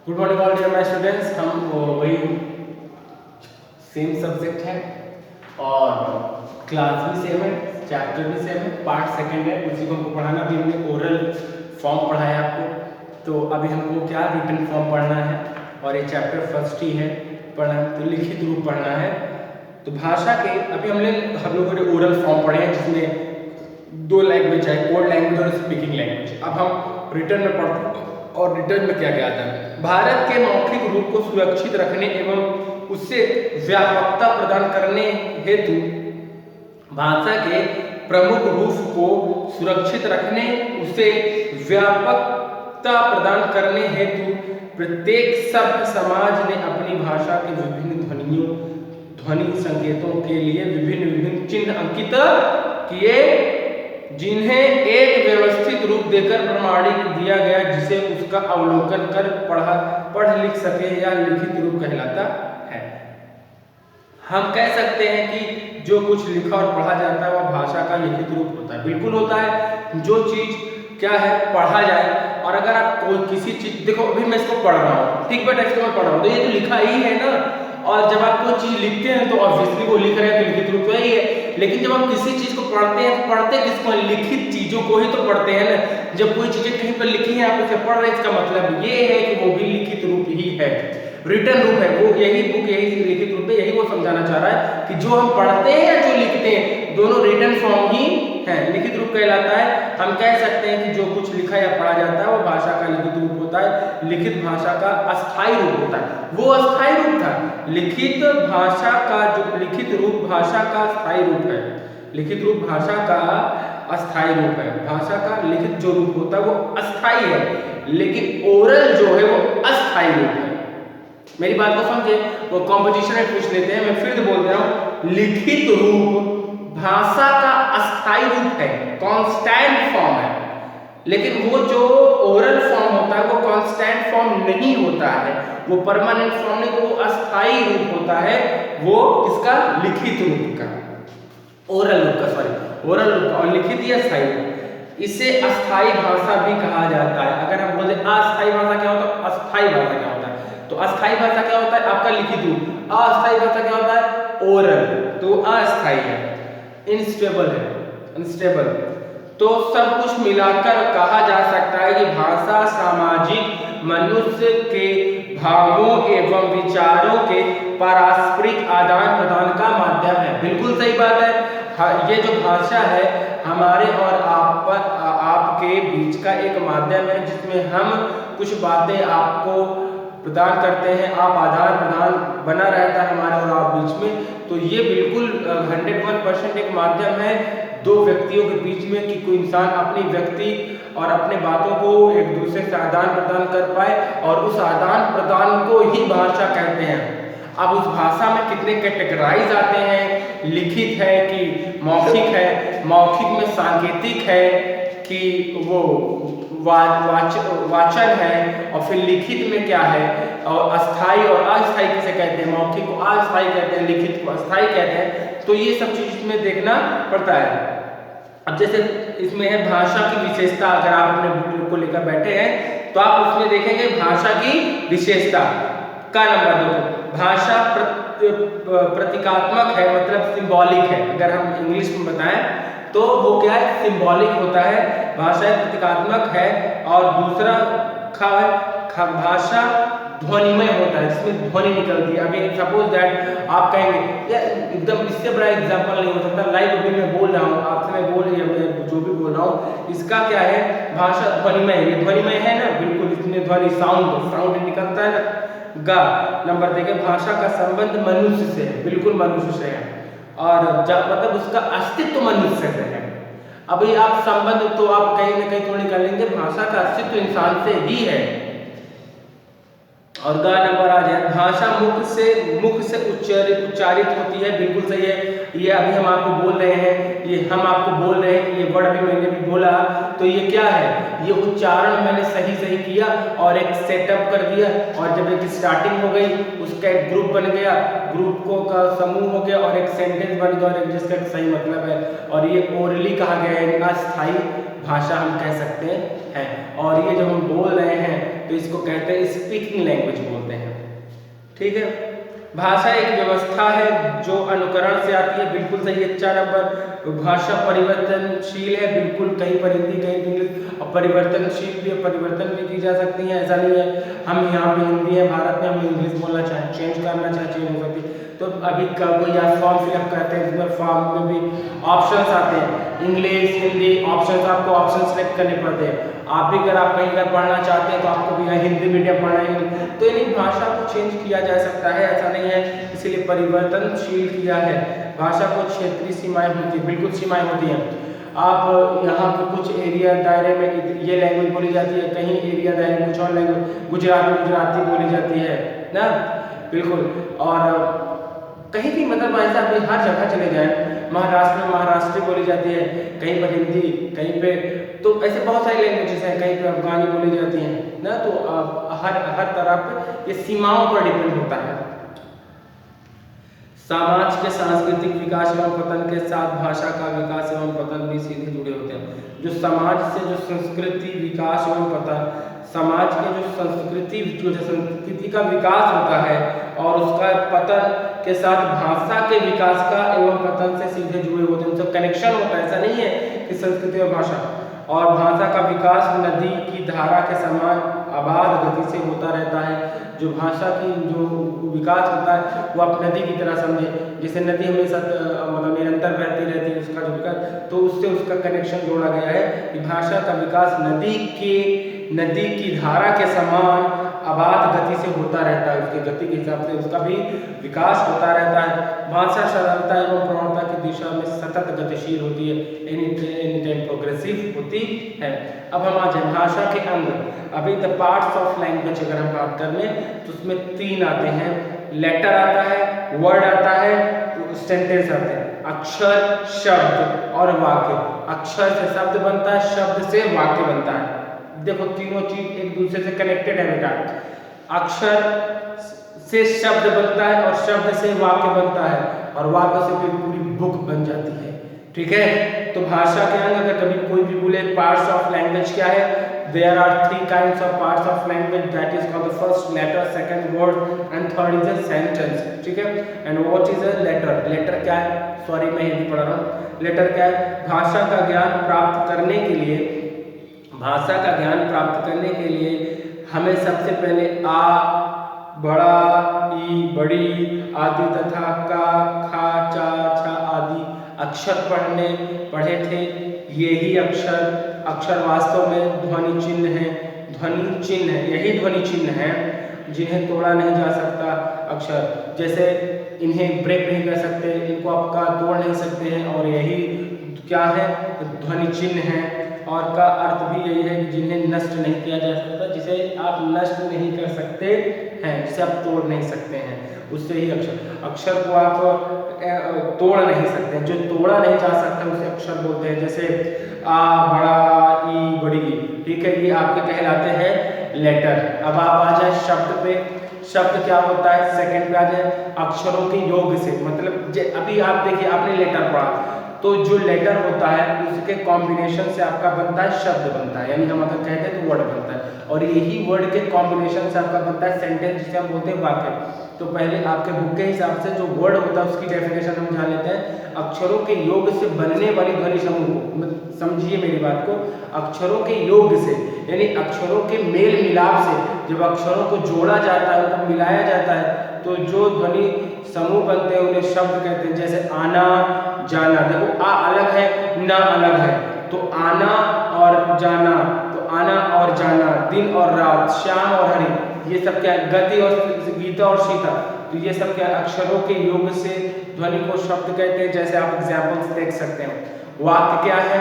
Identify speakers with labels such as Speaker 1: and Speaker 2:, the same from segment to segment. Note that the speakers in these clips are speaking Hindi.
Speaker 1: Good morning all dear my students. हम वही सेम सब्जेक्ट है और क्लास भी सेम है, चैप्टर भी सेम है, पार्ट सेकंड है, उसी को हमको पढ़ाना। अभी हमने ओरल फॉर्म पढ़ाया आपको, तो अभी हमको क्या रिटन फॉर्म पढ़ना है और ये चैप्टर फर्स्ट ही है पढ़ना, तो लिखित रूप पढ़ना है। तो भाषा के अभी हम लोगों ने ओरल फॉर्म पढ़े हैं जिसमें दो लैंग्वेज है, कोड लैंग्वेज और स्पीकिंग लैंग्वेज। अब हम रिटर्न में पढ़ते हैं और रिटर्न में क्या क्या आता है। भारत के मौखिक रूप को सुरक्षित रखने एवं उससे व्यापकता प्रदान करने हेतु भाषा के प्रमुख रूप को सुरक्षित रखने उसे व्यापकता प्रदान करने हेतु प्रत्येक सभ्य समाज ने अपनी भाषा के विभिन्न ध्वनि संकेतों के लिए विभिन्न चिन्ह अंकित किए, जिन्हें एक व्यवस्थित रूप देकर प्रमाणिक दिया गया, जिसे उसका अवलोकन कर पढ़ लिख सके या लिखित रूप कहलाता है। हम कह सकते हैं कि जो कुछ लिखा और पढ़ा जाता है वह भाषा का लिखित रूप होता है। बिल्कुल होता है। जो चीज क्या है पढ़ा जाए, और अगर आप कोई किसी चीज देखो, अभी मैं इसको पढ़ रहा हूँ, ठीक बेटा, इसको मैं पढ़ रहा हूँ, तो ये तो लिखा ही है ना। और जब आप कोई चीज लिखते हैं तो ऑब्वियसली वो लिख रहे हैं तो लिखित रूप तो यही है। लेकिन जब हम किसी चीज को पढ़ते हैं तो पढ़ते किसको? लिखित चीजों को ही तो पढ़ते हैं ना। जब कोई चीजें कहीं पर लिखी है आप उसे पढ़ रहे हैं, इसका मतलब ये है कि वो भी लिखित रूप ही है, रिटन रूप है। वो यही बुक यही लिखित रूप है, यही वो समझाना चाह रहा है कि जो हम पढ़ते हैं या जो लिखते हैं दोनों रिटन फॉर्म ही है, लिखित रूप कहलाता है। हम कह सकते हैं कि जो कुछ लिखा या पढ़ा जाता है वो भाषा का लिखित रूप होता है। लिखित भाषा का अस्थायी रूप होता है, वो अस्थायी रूप था। लिखित भाषा का जो लिखित रूप भाषा का स्थायी रूप है, लिखित रूप भाषा का अस्थायी रूप है। भाषा का लिखित जो रूप होता है वो अस्थायी है, लेकिन ओरल जो है वो अस्थायी रूप है। मेरी बात को समझे, वो कंपटीशन में पूछ लेते हैं, मैं फिर बोल रहा हूँ, लिखित रूप भाषा का अस्थायी रूप है, कांस्टेंट फॉर्म है। लेकिन वो जो ओरल फॉर्म होता है वो कांस्टेंट फॉर्म नहीं होता है, वो परमानेंट फॉर्म नहीं, वो अस्थायी रूप होता है। वो किसका? लिखित रूप का, ओरल रूप का, सॉरी ओरल रूप का। और लिखित या अस्थायी रूप, इसे अस्थायी भाषा भी कहा जाता है। अगर हम बोले अस्थायी भाषा क्या होता है, अस्थायी भाषा क्या होता है, तो अस्थायी भाषा क्या होता है आपका लिखित रूप। अस्थायी भाषा क्या होता है? ओरल। तो अस्थायी है, इनस्टेबल है, अनस्टेबल। तो सब कुछ मिलाकर कहा जा सकता है कि भाषा सामाजिक मनुष्य के भावों एवं विचारों के पारस्परिक आदान प्रदान का माध्यम है। बिल्कुल सही बात है। ये जो भाषा है हमारे और आपके बीच का एक माध्यम है, जिसमें हम कुछ बातें आपको प्रदान करते हैं, आप आदान प्रदान बना रहता है हमारे और आप बीच में। तो ये बिल्कुल 101% एक माध्यम है दो व्यक्तियों के बीच में, कि कोई इंसान अपनी व्यक्ति और अपने बातों को एक दूसरे से आदान प्रदान कर पाए, और उस आदान प्रदान को ही भाषा कहते हैं। अब उस भाषा में कितने कैटेगराइज आते हैं, लिखित है कि मौखिक है, मौखिक में सांकेतिक है कि वो वाचन है, और फिर लिखित में क्या है, और अस्थाई और अस्थाई किसे कहते हैं, मौखिक को अस्थाई कहते हैं, लिखित को अस्थाई कहते हैं। तो ये सब चीज इसमें देखना पड़ता है। अब जैसे इसमें है भाषा की विशेषता, अगर आप अपने बुक को लेकर बैठे हैं तो आप उसमें देखेंगे भाषा की विशेषता का नंबर 2, भाषा प्रतीकात्मक है, मतलब सिंबॉलिक है। अगर हम इंग्लिश में बताएं तो वो क्या है, सिंबॉलिक होता है, भाषा प्रतीकात्मक है। और दूसरा भाषा ध्वनिमय होता है, जिसमें ध्वनि निकलती है। अभी सपोज दैट आप कहेंगे यार एकदम इससे बड़ा एग्जांपल नहीं हो सकता, लाइव अभी मैं बोल रहा हूँ आपसे, मैं जो भी बोल रहा हूँ इसका क्या है, भाषा ध्वनिमय है। ये ध्वनिमय है ना, बिल्कुल इसमें ध्वनि साउंड निकलता है ना। गा नंबर देखिए, भाषा का संबंध मनुष्य से है, बिल्कुल मनुष्य से है, और मतलब उसका अस्तित्व मनुष्य से है। अभी आप संबंध तो आप कहीं ना कहीं थोड़ी कर लेंगे, भाषा का अस्तित्व इंसान से ही है। और गा नंबर आ जाए, भाषा मुख से उच्चारित होती है, बिल्कुल सही है। ये अभी हम आपको बोल रहे हैं, ये हम आपको बोल रहे हैं, ये वर्ड भी मैंने भी बोला, तो ये क्या है, ये उच्चारण मैंने सही किया और एक सेटअप कर दिया, और जब एक स्टार्टिंग हो गई उसका एक ग्रुप बन गया, ग्रुप को का समूह हो गया, और एक सेंटेंस बन गया, और एक जिसका सही मतलब है। और ये ओरली कहा गया है, अस्थायी भाषा हम कह सकते हैं। और ये जो हम बोल रहे हैं तो इसको कहते हैं स्पीकिंग लैंग्वेज बोलते हैं। ठीक है, भाषा एक व्यवस्था है जो अनुकरण से आती है, बिल्कुल सही है। 4 नंबर, भाषा परिवर्तनशील है, बिल्कुल, कहीं पर हिंदी कहीं इंग्लिश, और परिवर्तनशील भी, परिवर्तन भी की जा सकती है। ऐसा नहीं है हम यहाँ पे हिंदी है भारत में, हम इंग्लिश बोलना चाहें, चेंज करना चाहें, चेंज हो सकती है। तो अभी कोई यार फॉर्म फिलअप करते हैं, इसमें फॉर्म में भी ऑप्शंस आते हैं, इंग्लिश हिंदी ऑप्शंस, आपको ऑप्शन सेलेक्ट करने पड़ते हैं। आप भी अगर आप कहीं अगर पढ़ना चाहते हैं तो आपको भी हिंदी मीडियम पढ़ना है, तो यानी भाषा को चेंज किया जा सकता है, ऐसा नहीं है, इसीलिए परिवर्तनशील किया है। भाषा को क्षेत्रीय सीमाएं होती है, बिल्कुल सीमाएं होती हैं। आप यहाँ पे कुछ एरिया दायरे में ये लैंग्वेज बोली जाती है, कहीं एरिया दायरे में कुछ और लैंग्वेज, गुजरात में गुजराती बोली जाती है ना, बिल्कुल। और कहीं भी मतलब ऐसा भी हर जगह चले जाएं, महाराष्ट्र में महाराष्ट्री बोली जाती है, कहीं पर हिंदी, कहीं पे, तो ऐसे बहुत सारी लैंग्वेजेस हैं, कहीं पे अफगानी बोली जाती हैं ना। तो हर तरह पे ये सीमाओं पर डिपेंड होता है। समाज के सांस्कृतिक विकास एवं पतन के साथ भाषा का विकास एवं पतन भी सीधे जुड़े होते हैं। जो समाज से जो संस्कृति विकास एवं पतन, समाज के जो संस्कृति का विकास होता है और उसका पतन के साथ भाषा के विकास का एवं पतन से सीधे जुड़े होते हैं, उनसे कनेक्शन होता है। ऐसा नहीं है कि संस्कृति और भाषा और भाषा का विकास नदी की धारा के समान आबाद गति से होता रहता है। जो भाषा की जो विकास होता है वो आप नदी की तरह समझे, जैसे नदी हमेशा मतलब निरंतर बहती रहती है, उसका जो विकास, तो उससे उसका कनेक्शन जोड़ा गया है कि भाषा का विकास नदी की धारा के समान आबाद गति से होता रहता है, उसकी गति के हिसाब से उसका भी विकास होता रहता है। भाषा सरलता एवं प्रवणता की दिशा में सतत गतिशील होती है, एनी टाइम प्रोग्रेसिव होती है। अब हम आ जाए भाषा के अंग। अभी द पार्ट्स ऑफ लैंग्वेज अगर हम बात कर लें तो उसमें 3 आते हैं, लेटर आता है, वर्ड आता है, तो सेंटेंस आते हैं। अक्षर, शब्द और वाक्य। अक्षर से शब्द बनता है, शब्द से वाक्य बनता है। देखो तीनों चीज एक दूसरे से कनेक्टेड है बेटा। अक्षर से शब्द बनता है और शब्द से वाक्य बनता है और वाक्य से फिर पूरी बुक बन जाती है। ठीक है, तो भाषा के अंग अगर कभी कोई भी बोले पार्ट्स ऑफ लैंग्वेज क्या है, there are 3 kinds of parts of language, that is called the first letter, second word and third is a sentence। ठीक है, and what is a letter? letter क्या है, सॉरी मैं हिंदी पढ़ रहा हूँ। लेटर क्या है, भाषा का ज्ञान प्राप्त करने के लिए, भाषा का ज्ञान प्राप्त करने के लिए हमें सबसे पहले आ, बड़ा, ई, बड़ी आदि तथा का, खा, चा, छा आदि अक्षर पढ़े थे। यही अक्षर वास्तव में ध्वनि चिन्ह है, यही ध्वनि चिन्ह है जिन्हें तोड़ा नहीं जा सकता। अक्षर जैसे इन्हें ब्रेक नहीं कर सकते, इनको आपका तोड़ नहीं सकते हैं, और यही क्या है, ध्वनि चिन्ह है। और का अर्थ भी यही है कि जिन्हें नष्ट नहीं किया जा सकता, जिसे आप नष्ट नहीं कर सकते हैं, जिसे आप तोड़ नहीं सकते हैं, उससे ही अक्षर को आप तोड़ नहीं सकते, जो तोड़ा नहीं जा सकता उसे अक्षर बोलते हैं। जैसे आ, बड़ा, ई, बड़ी, ठीक है, ये आपके कहलाते हैं लेटर। अब आप आ जाए शब्द पे। शब्द क्या होता है, सेकंड पे आ जाए, अक्षरों के योग से, मतलब अभी आप देखिए आपने लेटर पढ़ा, तो जो लेटर होता है उसके कॉम्बिनेशन से आपका बनता है शब्द बनता है, यानी हम अगर कहते हैं तो वर्ड बनता है, और यही वर्ड के कॉम्बिनेशन से आपका बनता है सेंटेंस, जिसे हम बोलते हैं वाक्य। तो पहले आपके बुक के हिसाब से जो वर्ड होता है उसकी डेफिनेशन हम जान लेते हैं। अक्षरों के योग से बनने वाली ध्वनि समूह को, समझिए मेरी बात को, अक्षरों के योग से यानी अक्षरों के मेल मिलाप से जब अक्षरों को जोड़ा जाता है, उनको मिलाया जाता है, तो जो ध्वनि समूह बनते हैं उन्हें शब्द कहते हैं। जैसे आना, जाना, देखो आ अलग है, ना अलग है, तो आना और जाना, तो आना और जाना, दिन और रात, श्याम और हरि, ये सब क्या है, गति और गीता और सीता, तो ये सब क्या अक्षरों के योग से ध्वनि को शब्द कहते हैं। जैसे आप एग्जाम्पल्स देख सकते हैं। वाक्य क्या है,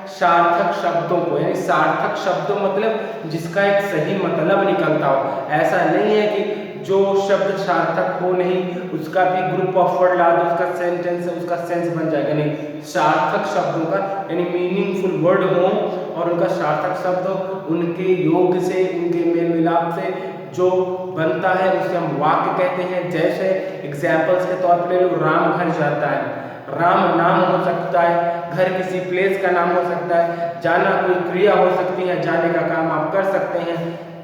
Speaker 1: सार्थक शब्दों को, यानी सार्थक शब्दों मतलब जिसका एक सही मतलब निकलता हो। ऐसा नहीं है कि जो शब्द सार्थक हो नहीं उसका भी ग्रुप ऑफ वर्ड ला दो, उसका सेंटेंस है, उसका सेंस बन जाएगा, नहीं। सार्थक शब्दों का यानी मीनिंगफुल वर्ड हो और उनका सार्थक शब्द हो, उनके योग से, उनके मेल मिलाप से जो बनता है उसे हम वाक्य कहते हैं। जैसे एग्जाम्पल्स के तौर पर ले लो, राम घर जाता है, राम नाम हो सकता है, घर किसी प्लेस का नाम हो सकता है, जाना कोई क्रिया हो सकती है, जाने का काम आप कर सकते हैं।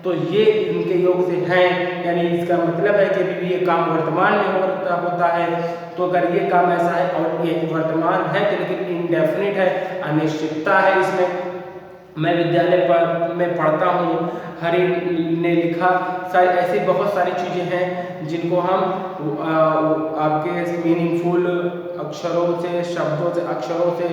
Speaker 1: तो ये इनके योग से हैं, यानी इसका मतलब है कि अभी भी ये काम वर्तमान में होता है। तो अगर ये काम ऐसा है और ये वर्तमान है तो लेकिन इनडेफिनिट है, अनिश्चितता है इसमें। मैं विद्यालय में पढ़ता हूँ, हरि ने लिखा, सारी ऐसी बहुत सारी चीज़ें हैं जिनको हम आपके मीनिंगफुल अक्षरों से, शब्दों से, अक्षरों से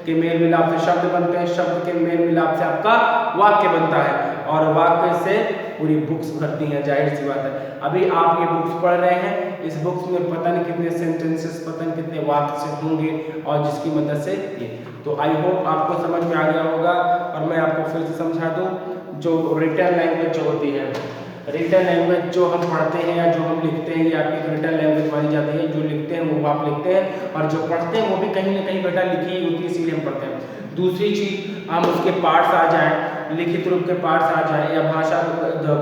Speaker 1: के मेल मिलाप से शब्द बनते हैं, शब्द के मेल मिलाप से आपका वाक्य बनता है और वाक्य से पूरी बुक्स भरती हैं, जाहिर सी बात है। अभी आप ये बुक्स पढ़ रहे हैं, इस बुक्स में पता नहीं कितने सेंटेंसेस, पता नहीं कितने वाक्य से होंगे और जिसकी मदद से ये, तो आई होप आपको समझ में आ गया होगा। और मैं आपको फिर से समझा दूं, जो रिटन लैंग्वेज जो होती है, रिटन लैंग्वेज जो हम पढ़ते हैं या जो हम लिखते हैं, ये आपकी रिटन लैंग्वेज मानी जाती है। जो लिखते हैं वो आप लिखते हैं और जो पढ़ते हैं वो भी कहीं ना कहीं बेटा लिखी होती है, इसीलिए हम पढ़ते हैं। दूसरी चीज़, हम उसके पार्ट्स आ जाएं, लिखित रूप के पार्ट्स आ जाएं या भाषा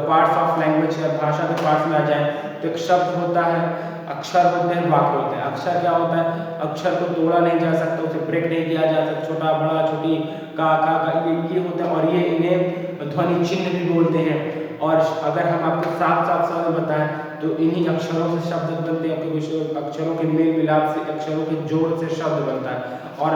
Speaker 1: पार्ट्स ऑफ लैंग्वेज या भाषा के पार्ट्स में आ जाएं, तो एक शब्द होता है, अक्षर होते हैं, वाक्य होते हैं। अक्षर क्या होता है? अक्षर को तोड़ा नहीं जा सकता, उसे ब्रेक नहीं किया जा सकता, छोटा बड़ा छोटी का ये होता है। और ये इन्हें ध्वनि चिन्ह भी बोलते हैं। और अगर हम आपको साफ साफ शब्द बताएं तो इन्हीं अक्षरों से शब्द बनते हैं, आपके अक्षरों के मेल मिलाप से, अक्षरों के जोड़ से शब्द बनता है। और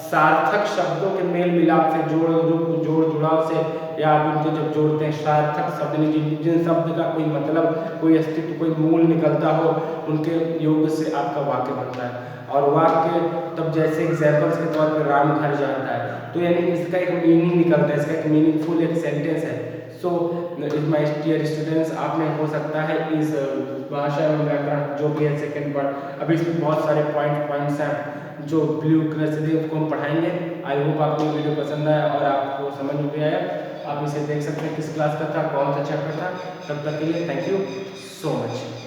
Speaker 1: सार्थक शब्दों के मेल मिलाप से, जोड़ जुड़ाव से, या आप उनको जब जोड़ते हैं सार्थक शब्द, जिन शब्द का कोई मतलब, कोई अस्तित्व, कोई मूल निकलता हो, उनके योग से आपका वाक्य बनता है। और वाक्य तब जैसे एग्जाम्पल्स के तौर पर राम घर जाता है, तो यानी इसका एक मीनिंग निकलता है, इसका एक मीनिंगफुल एक सेंटेंस है। सो माय डियर स्टूडेंट्स, आपने हो सकता है इस भाषा में व्याकरण जो भी है सेकंड पार्ट, अभी इसमें बहुत सारे पॉइंट्स हैं जो ब्लू कलर से थे, उसको हम पढ़ाएंगे। आई होप आपको वीडियो पसंद आया और आपको समझ में भी आया। आप इसे देख सकते हैं किस क्लास का था, कौन सा चैप्टर था। तब तक के लिए थैंक यू सो मच।